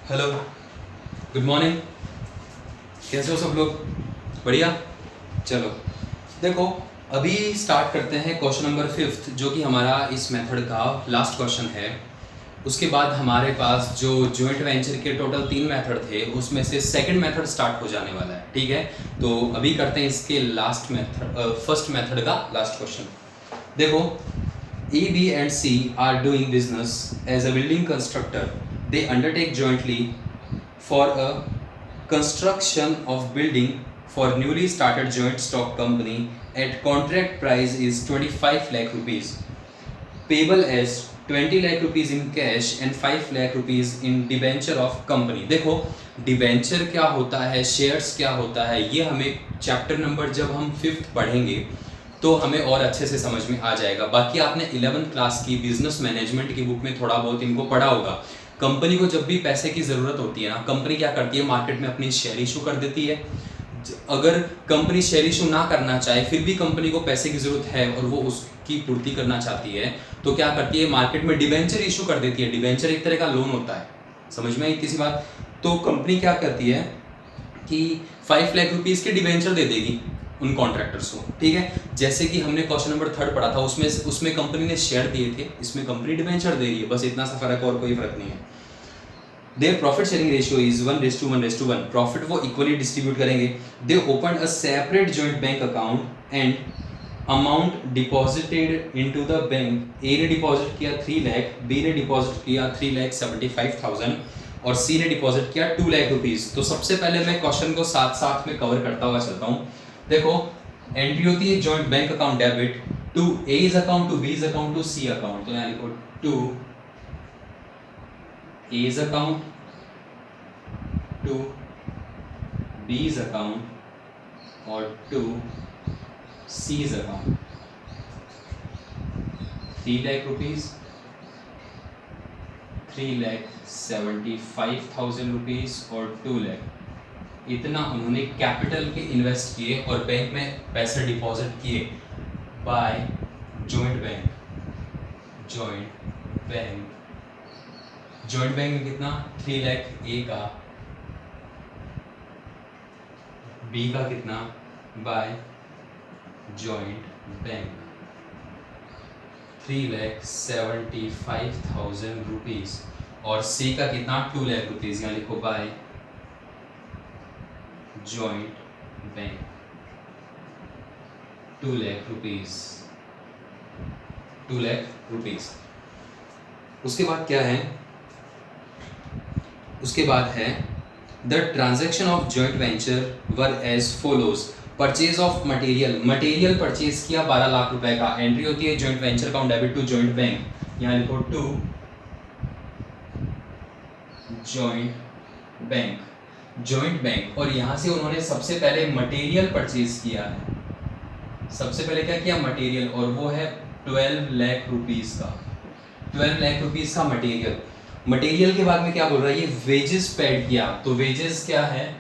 Hello, good morning. कैसे हो सब लोग? बढ़िया। चलो देखो, अभी स्टार्ट करते हैं क्वेश्चन नंबर 5 जो कि हमारा इस मेथड का लास्ट क्वेश्चन है। उसके बाद हमारे पास जो जॉइंट वेंचर के टोटल 3 मेथड थे उसमें से सेकंड मेथड स्टार्ट हो जाने वाला है। ठीक है, तो अभी करते हैं इसके लास्ट मेथड, फर्स्ट मेथड का लास्ट क्वेश्चन। देखो, A, B and C are doing business as a building constructor. They undertake jointly for a construction of building for newly started joint stock company at contract price is 25 lakh rupees, payable as 20 lakh rupees in cash and 5 lakh rupees in debenture of company। देखो, debenture क्या होता है, shares क्या होता है, ये हमें chapter number जब हम 5th पढ़ेंगे तो हमें और अच्छे से समझ में आ जाएगा। बाकी आपने 11th क्लास की बिजनेस मैनेजमेंट की बुक में थोड़ा बहुत इनको पढ़ा होगा। कंपनी को जब भी पैसे की ज़रूरत होती है ना, कंपनी क्या करती है, मार्केट में अपनी शेयर इशू कर देती है। अगर कंपनी शेयर इशू ना करना चाहे फिर भी कंपनी को पैसे की ज़रूरत है और वो उसकी पूर्ति करना चाहती है तो क्या करती है, मार्केट में डिबेंचर इशू कर देती है। डिबेंचर एक तरह का लोन होता है, समझ में आई किसी बात? तो कंपनी क्या करती है कि 5 लाख रुपीज़ के डिबेंचर दे देगी उन कॉन्ट्रैक्टर्स को। ठीक है, जैसे कि हमने क्वेश्चन नंबर 3 पढ़ा था, उसमें कंपनी ने शेयर दिए थे, इसमें कंपनी डिबेंचर दे रही है, बस इतना सा फर्क, और कोई फर्क नहीं है। Their profit sharing ratio is 1:1:1। Profit वो इक्वली डिस्ट्रीब्यूट करेंगे। They open a separate joint bank account and amount deposited into the bank. A ने डिपॉजिट किया 3 लाख, बी ने डिपॉजिट किया 3,75,000 और सी ने डिपॉजिट किया 2 लाख रुपीज़। तो सबसे पहले मैं क्वेश्चन को साथ साथ में कवर करता हुआ चलता हूँ। देखो, एंट्री होती है joint bank account debit to A's account, to B's account, to C account. तो यहाँ लिखो to A's account, to B's account और to C's account. 3 lakh rupees, 3,75,000 rupees और 2 लाख, इतना उन्होंने कैपिटल के इन्वेस्ट किए और बैंक में पैसे डिपॉजिट किए by joint bank. Joint bank में कितना, 3 लाख ए का, बी का कितना, बाय जॉइंट बैंक 3,75,000 रुपीज और सी का कितना, 2 लाख रुपीज। यहाँ लिखो by joint bank 2 lakh rupees, 2 lakh rupees. उसके बाद क्या है, उसके बाद है the transaction of joint venture were as follows. Purchase of material purchase किया 12 लाख रुपए का। एंट्री होती है joint venture account debit to joint bank. यहाँ लिखो टू जॉइंट बैंक और यहाँ से उन्होंने सबसे पहले मटेरियल परचेज किया है। सबसे पहले क्या किया, मटेरियल, और वो है 12 लाख रुपीज का। 12 लाख रुपीज का मटेरियल के बाद में क्या बोल रहा है, ये वेजेस पेड किया। तो वेजेस क्या है,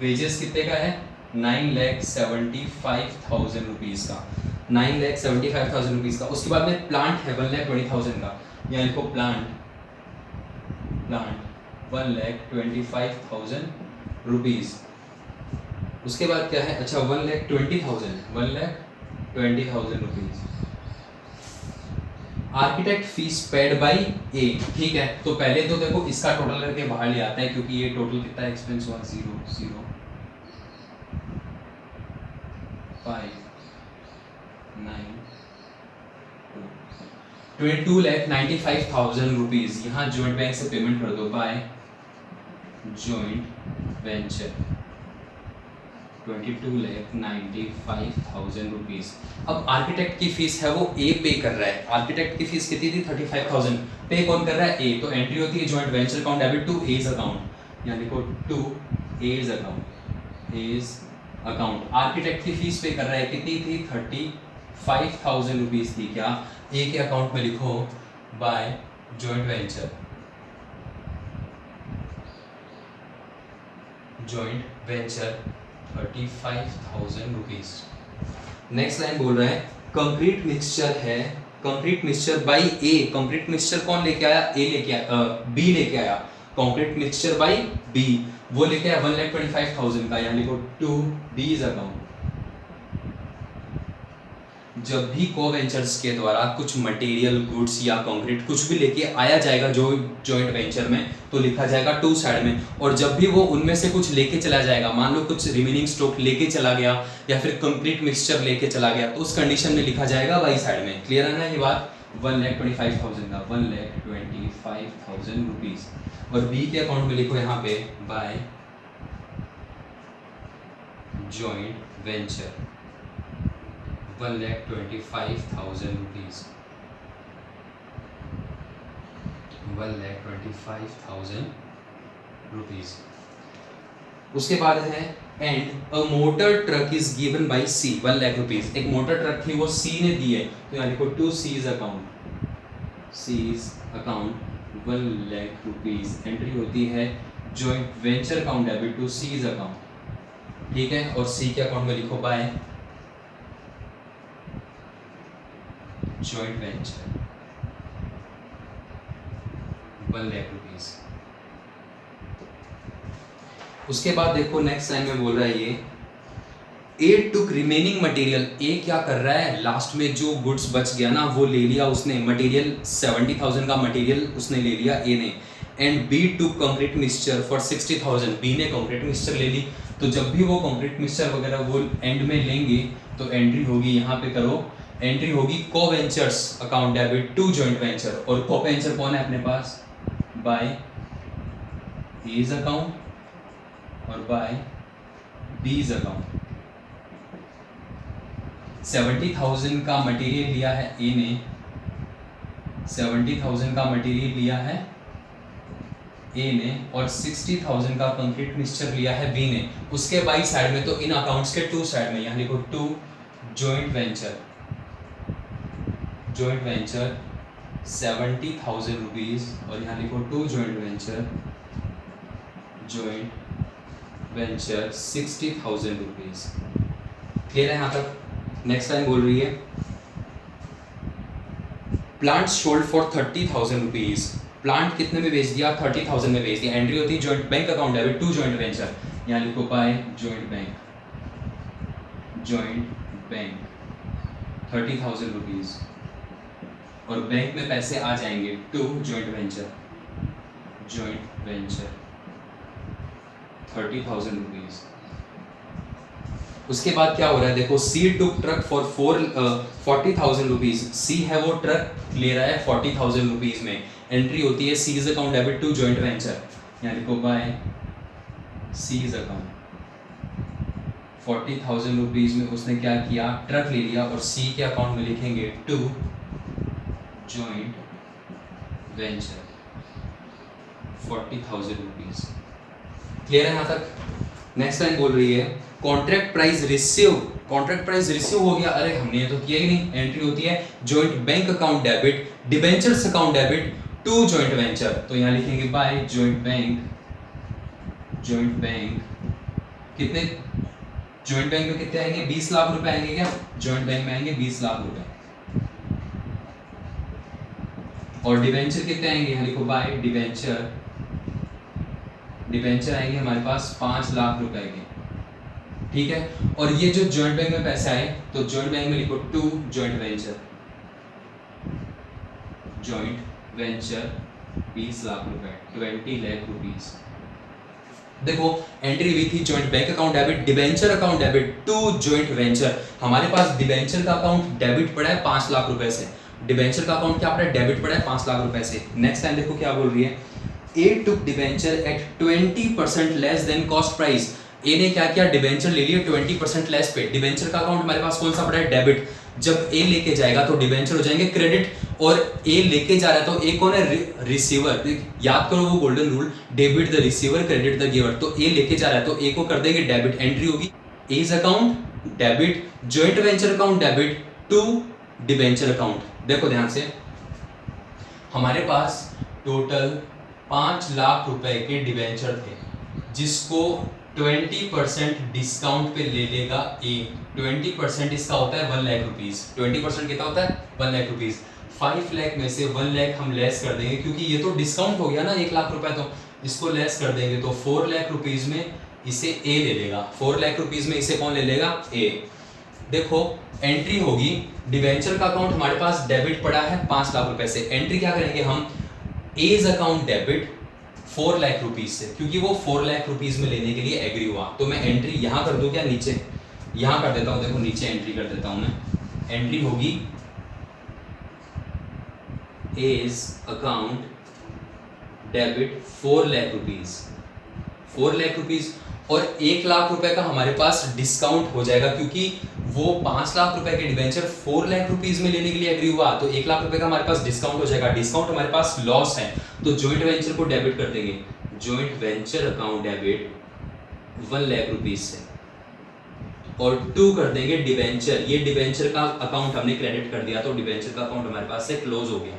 वेजेस कितने का है, 9,75,000 रुपीज का, 9,75,000 रुपीज का। उसके बाद में प्लांट है 1,20,000 का। यहाँ इनको प्लांट 1,25,000 रुपीज। उसके बाद क्या है, अच्छा 1,20,000 rupees. Architect fees paid by A. ठीक है, तो पहले तो देखो इसका टोटल करके बाहर ले आता है क्योंकि ये टोटल कितना एक्सपेंस हुआ, 22,95,000 रुपीज। यहाँ जॉइंट बैंक से पेमेंट कर दो बाय जॉइंट वेंचर 22,95,000 रुपीज। अब आर्किटेक्ट की फीस है वो ए पे कर रहा है। आर्किटेक्ट की फीस कितनी थी, 35,000। पे कौन कर रहा है, ए। तो एंट्री होती है joint venture account debit to A's account. यहाँ देखो टू एज अकाउंट। आर्किटेक्ट की फीस पे कर रहा है, कितनी थी, 35,000 रुपीज थी। क्या, ए के अकाउंट में लिखो by joint venture 35,000 rupees. Next line बोल रहा है कंक्रीट मिक्सचर है concrete mixture by A, concrete mixture कौन लेके आया, ए लेके आया, बी लेके आया, कंक्रीट मिक्सचर बाई बी वो लेके आया 1,25,000 का, यहाँ लिखो टू बीज अकाउंट। जब भी को-वेंचर्स के द्वारा कुछ मटेरियल, गुड्स या कंक्रीट कुछ भी लेके आया जाएगा जो जॉइंट वेंचर में, तो लिखा जाएगा टू साइड में। और जब भी वो उनमें से कुछ लेके चला जाएगा, मान लो कुछ रिमेनिंग स्टॉक लेके चला गया या फिर कंप्लीट मिक्सचर लेके चला गया, तो उस कंडीशन में लिखा जाएगा बाई साइड में। क्लियर है ना ये बात? 1,25,000 का 1,25,000 रुपीज। और बी के अकाउंट में लिखो यहाँ पे by joint venture 1,25,000 rupees, 1,25,000 rupees. उसके बाद है and a motor truck is given by C 1 lakh rupees. एक मोटर ट्रक थी वो सी ने दी है, तो यहाँ लिखो to C's account, C's account 1 lakh rupees. Entry होती है joint venture account debit to C's account, ठीक है। और सी के अकाउंट में लिखो by joint venture 1 lakh rupees. उसके बाद देखो नेक्स्ट लाइन में बोल रहा है ये ए टुक रिमेनिंग मटेरियल। ए क्या कर रहा है, लास्ट में जो गुड्स बच गया ना वो ले लिया उसने, मटेरियल 70,000 का मटेरियल उसने ले लिया ए ने। And B took concrete mixture for 60,000, B ने कंक्रीट मिक्सचर ले ली। तो जब भी वो कंक्रीट मिक्सचर वगैरह वो एंड में लेंगे तो एंट्री होगी, यहाँ पे करो, एंट्री होगी co venturers account debit to joint venture. और को वेंचर कौन है अपने पास, बाय एज अकाउंट और बाय बीज अकाउंट। 70,000 का मटेरियल लिया है ए ने, 70,000 का मटेरियल लिया है ए ने, और 60,000 का कंक्रीट मिक्सचर लिया है बी ने। उसके बाई साइड में, तो इन अकाउंट्स के टू साइड में यहाँ लिखो to joint venture, joint venture 70,000 rupees, और यहाँ लिखो to joint venture, joint venture 60,000 rupees. Clear है यहाँ तक? नेक्स्ट लाइन बोल रही है plant sold for 30,000 rupees. Plant कितने में बेच दिया, 30,000 में बेच दिया। एंट्री होती है joint bank account debit to joint venture, यहाँ लिखो by joint bank, joint bank 30,000 rupees, और बैंक में पैसे आ जाएंगे to joint venture, joint venture 30,000 rupees. उसके बाद क्या हो रहा है देखो, C took truck for 40,000 rupees. C है वो ट्रक ले रहा है 40,000 रुपीज में। एंट्री होती है C's account debit to joint venture, यहाँ लिखो बाय सीज अकाउंट 40,000 रुपीज में उसने क्या किया, ट्रक ले लिया, और सी के अकाउंट में लिखेंगे to joint venture 40,000 rupees. Clear है यहाँ तक? नेक्स्ट लाइन बोल रही है contract price receive. Contract price receive हो गया, अरे हमने ये तो किया ही नहीं। एंट्री होती है joint bank account debit debentures account debit to joint venture, तो यहाँ लिखेंगे by joint bank, joint bank कितने, जॉइंट बैंक में कितने आएंगे, 20 लाख रुपए आएंगे क्या, जॉइंट बैंक में आएंगे 20 लाख रुपए। और डिबेंचर कितने आएंगे, यहाँ लिखो बाय डिबेंचर, डिबेंचर आएंगे हमारे पास 5 लाख रुपए के, ठीक है। और ये जो जॉइंट बैंक में पैसे आए, तो जॉइंट बैंक में लिखो to joint venture, joint venture 20 lakh रुपए, 20 लाख रुपीस। देखो एंट्री हुई थी joint bank account debit debenture account debit to joint venture. हमारे पास डिबेंचर का अकाउंट डेबिट पड़ा है 5 लाख रुपए से, डिबेंचर का अकाउंट क्या पड़ा है, डेबिट पड़ा है 5 लाख रुपए से। नेक्स्ट टाइम देखो क्या बोल रही है, A took debenture at 20% less than cost price. A ने क्या किया, डिबेंचर ले लिया 20% लेस पे। डिबेंचर का अकाउंट हमारे पास कौन सा पड़ा है, डेबिट। जब ए लेके जाएगा तो डिबेंचर हो जाएंगे क्रेडिट, और ए लेके जा रहा है तो ए कौन है, रिसीवर। याद करो वो golden rule, debit the receiver credit the giver. तो ए लेके जा रहा है तो ए को कर देंगे डेबिट। एंट्री होगी A's account debit joint venture account debit to debenture account. देखो ध्यान से, हमारे पास टोटल 5 लाख रुपए के डिबेंचर थे, जिसको 20% डिस्काउंट पे ले लेगा ए। 20% इसका होता है 1 लाख रुपीज। 20% कितना होता है 1 लाख रुपीज। 5 लाख में से 1 लाख हम लेस कर देंगे क्योंकि ये तो डिस्काउंट हो गया ना 1 लाख रुपए, तो इसको लेस कर देंगे तो 4 लाख रुपीज में इसे ए ले लेगा। 4 लाख रुपीज में इसे कौन ले लेगा ए। देखो एंट्री होगी, डिवेंचर का अकाउंट हमारे पास डेबिट पड़ा है 5 लाख रुपए से। एंट्री क्या करेंगे हम, A's account debit 4 lakh rupees से, क्योंकि वो 4 लाख रुपीज में लेने के लिए एग्री हुआ। तो मैं एंट्री यहां कर दूं क्या, नीचे यहां कर देता हूं। देखो नीचे एंट्री कर देता हूं मैं। एंट्री होगी A's account debit 4 lakh rupees, 4 lakh rupees, और 1 लाख रुपए का हमारे पास डिस्काउंट हो जाएगा क्योंकि वो 5 लाख रुपए के डिवेंचर 4 लाख रुपीज में लेने के लिए एग्री हुआ, तो 1 लाख रुपए का हमारे पास डिस्काउंट हो जाएगा। डिस्काउंट हमारे पास लॉस है, तो जॉइंट वेंचर को डेबिट कर देंगे। Joint venture account debit 1 lakh rupees से, और 2 कर देंगे डिवेंचर। ये डिवेंचर का अकाउंट हमने क्रेडिट कर दिया, तो डिवेंचर का अकाउंट हमारे पास से क्लोज हो गया।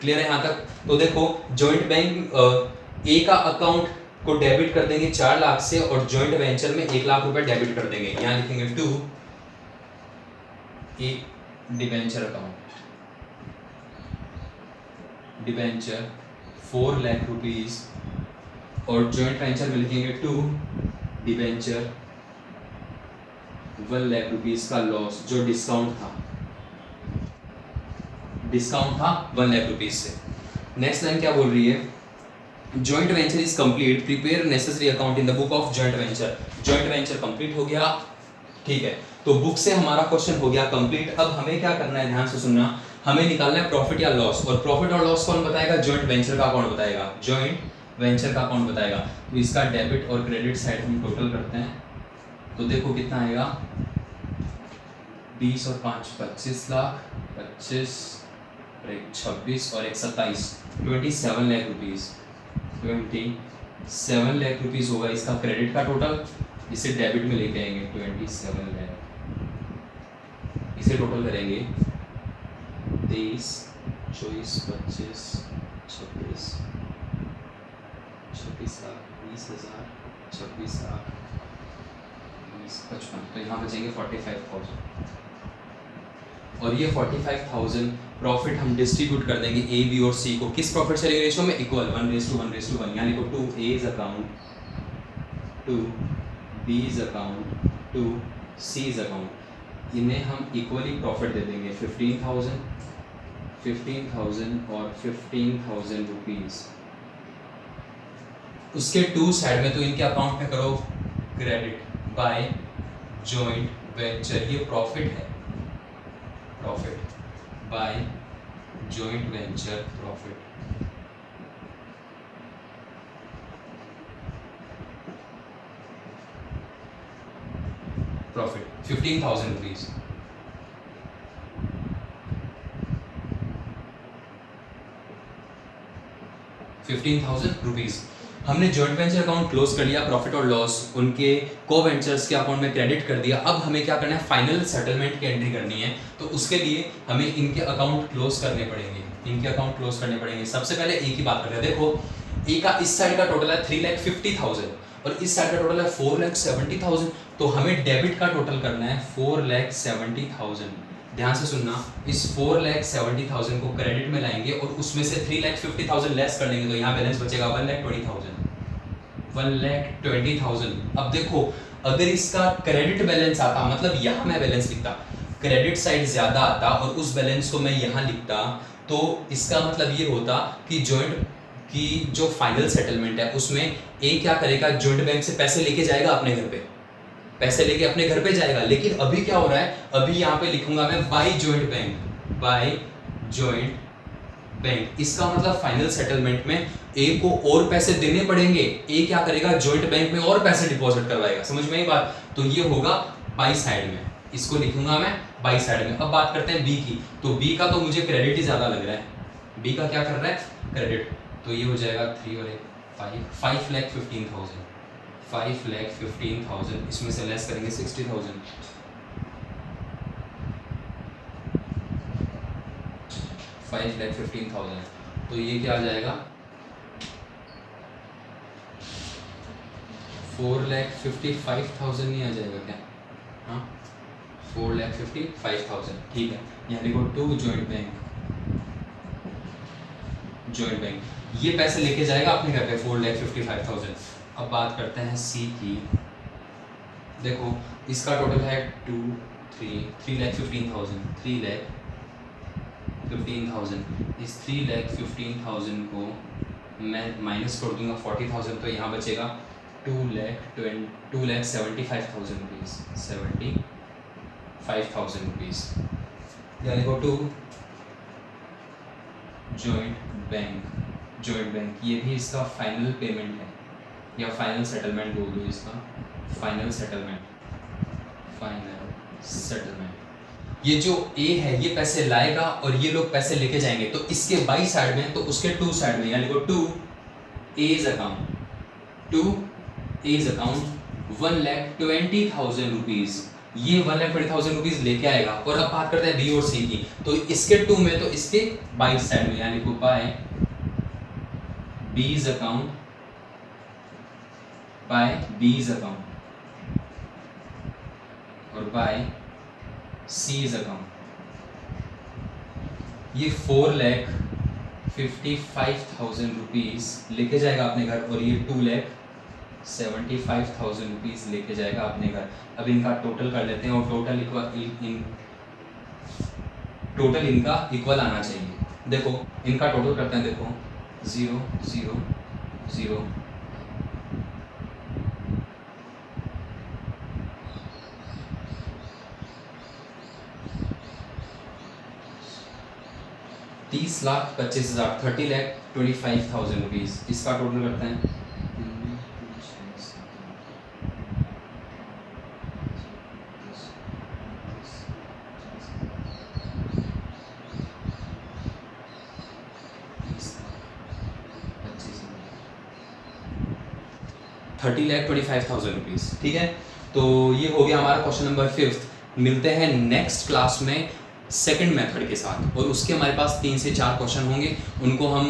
क्लियर है यहाँ तक। तो देखो जॉइंट बैंक ए का अकाउंट को डेबिट कर देंगे 4 लाख से, और जॉइंट वेंचर में 1 लाख रुपए डेबिट कर देंगे। यहां लिखेंगे 2 A debenture account, debenture 4 lakh rupees, और जॉइंट वेंचर में लिखेंगे 2 डिवेंचर 1 लाख रुपीज का लॉस, जो डिस्काउंट था 1 लाख रुपीज से। नेक्स्ट लाइन क्या बोल रही है, joint venture is complete, prepare necessary account in the book of joint venture. Joint venture complete हो गया, ठीक है, तो बुक से हमारा क्वेश्चन हो गया कंप्लीट। अब हमें क्या करना है, ध्यान से सुनना, हमें निकालना है प्रॉफिट या लॉस, और प्रॉफिट और लॉस कौन बताएगा, जॉइंट वेंचर का अकाउंट बताएगा। जॉइंट वेंचर का अकाउंट बताएगा, तो इसका डेबिट और क्रेडिट साइड हम टोटल करते हैं, तो देखो कितना आएगा, 20 और 5 25 लाख, 25 और 1 26 और 1 27, 27 लाख रुपीज। 27 लाख रुपीज होगा इसका क्रेडिट का टोटल, इसे डेबिट में लेके आएंगे 27 लाख, इसे टोटल करेंगे 23 24 25 26 26 लाख 20,000 26 लाख 55, तो यहाँ बचेंगे 45,000, और ये 45,000 प्रॉफिट हम डिस्ट्रीब्यूट कर देंगे ए बी और सी को। किस प्रॉफिट शेयरिंग रेशियो में, इक्वल 1:1:1, यानी को 2 A's account 2 B's account 2 C's account, इन्हें हम इक्वली प्रॉफिट दे देंगे 15,000 और 15,000 रुपीज। उसके 2 साइड में तो इनके अकाउंट में करो क्रेडिट बाय जॉइंट वेंचर, ये प्रॉफिट है, profit by joint venture profit. Profit 15,000 rupees. ₹15,000 हमने जॉइंट वेंचर अकाउंट क्लोज कर लिया, प्रॉफिट और लॉस उनके को वेंचर्स के अकाउंट में क्रेडिट कर दिया। अब हमें क्या करना है, फाइनल सेटलमेंट की एंट्री करनी है, तो उसके लिए हमें इनके अकाउंट क्लोज करने पड़ेंगे, इनके अकाउंट क्लोज करने पड़ेंगे। सबसे पहले ए की बात करते हैं। देखो ए का इस साइड का टोटल है 3,50,000 और इस साइड का टोटल है 4,70,000, तो हमें डेबिट का टोटल करना है 4,70,000। ध्यान से सुनना, इस 4,70,000 को क्रेडिट में लाएंगे और उसमें से 3,50,000 लेस कर देंगे, तो यहाँ बैलेंस बचेगा 1,20,000। 1,20,000। अब देखो अगर इसका क्रेडिट बैलेंस आता, मतलब यहाँ मैं बैलेंस लिखता, क्रेडिट साइड ज्यादा आता और उस बैलेंस को मैं यहाँ लिखता, तो इसका मतलब ये होता कि जॉइंट की जो फाइनल सेटलमेंट है उसमें ए क्या करेगा, जॉइंट बैंक से पैसे लेके जाएगा अपने घर पे, पैसे लेके अपने घर पे जाएगा। लेकिन अभी क्या हो रहा है, अभी यहाँ पे लिखूंगा मैं by joint bank, by joint bank. इसका मतलब फाइनल सेटलमेंट में ए को और पैसे देने पड़ेंगे, ए क्या करेगा, जॉइंट बैंक में और पैसे डिपॉजिट करवाएगा। समझ में आई बात, तो ये होगा बाई साइड में, इसको लिखूंगा मैं बाई साइड में। अब बात करते हैं बी की, तो बी का तो मुझे क्रेडिट ही ज्यादा लग रहा है, बी का क्या कर रहा है, क्रेडिट, तो ये हो जाएगा 3 और 5,15,000, 5,15,000, इसमें से लेस करेंगे 60,000, 5,15,000, तो ये क्या आ जाएगा 4,55,000 नहीं आ जाएगा क्या? हाँ 4,55,000 ठीक है। यहाँ लिखो to joint bank, joint bank ये पैसे लेके जाएगा अपने घर पे 4,55,000। अब बात करते हैं सी की। देखो इसका टोटल है 3,15,000 3,15,000। इस 3,15,000 को मैं माइनस कर दूंगा 40,000, तो यहाँ बचेगा 2,75,000 रुपीज़, 75,000 रुपीज़। यानी को टू जॉइंट बैंक ये भी इसका फाइनल पेमेंट है या फाइनल सेटलमेंट बोल दो इसका, फाइनल सेटलमेंट। ये जो ए है ये पैसे लाएगा और ये लोग पैसे लेके जाएंगे, तो इसके बाई साइड में तो उसके टू साइड में, यानी को टू एज अकाउंट 1,20,000 रुपीज़, ये 1,20,000 रुपीज़ लेके आएगा। और अब बात करते हैं बी और सी की, तो इसके टू में तो इसके बाई साइड में, यानी को बाय बीज अकाउंट और बाय सीज अकाउंट। ये 4,55,000 रुपीज़ लेके जाएगा अपने घर और ये 2,75,000 रुपीज़ लेके जाएगा अपने घर। अब इनका टोटल कर लेते हैं और टोटल इनका इक्वल आना चाहिए। देखो इनका टोटल करते हैं, देखो 0 0 0 30,25,000 30,25,000 रुपीज़ इसका टोटल करते हैं। ₹30,25,000 ठीक है। तो ये हो गया हमारा क्वेश्चन नंबर 5। मिलते हैं नेक्स्ट क्लास में सेकंड मेथड के साथ, और उसके हमारे पास 3 से 4 क्वेश्चन होंगे। उनको हम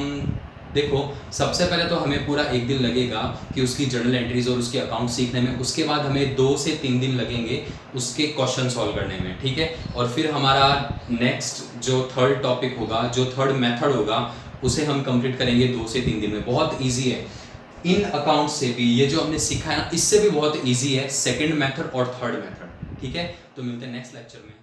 देखो, सबसे पहले तो हमें पूरा 1 दिन लगेगा कि उसकी जर्नल एंट्रीज और उसके अकाउंट सीखने में, उसके बाद हमें 2 से 3 दिन लगेंगे उसके क्वेश्चन सॉल्व करने में, ठीक है। और फिर हमारा नेक्स्ट जो थर्ड टॉपिक होगा, जो थर्ड मेथड होगा, उसे हम कंप्लीट करेंगे 2 से 3 दिन में। बहुत ईजी है, इन अकाउंट से भी ये जो हमने सीखा है ना, इससे भी बहुत ईजी है सेकंड मेथड और थर्ड मेथड, ठीक है। तो मिलते हैं नेक्स्ट लेक्चर में।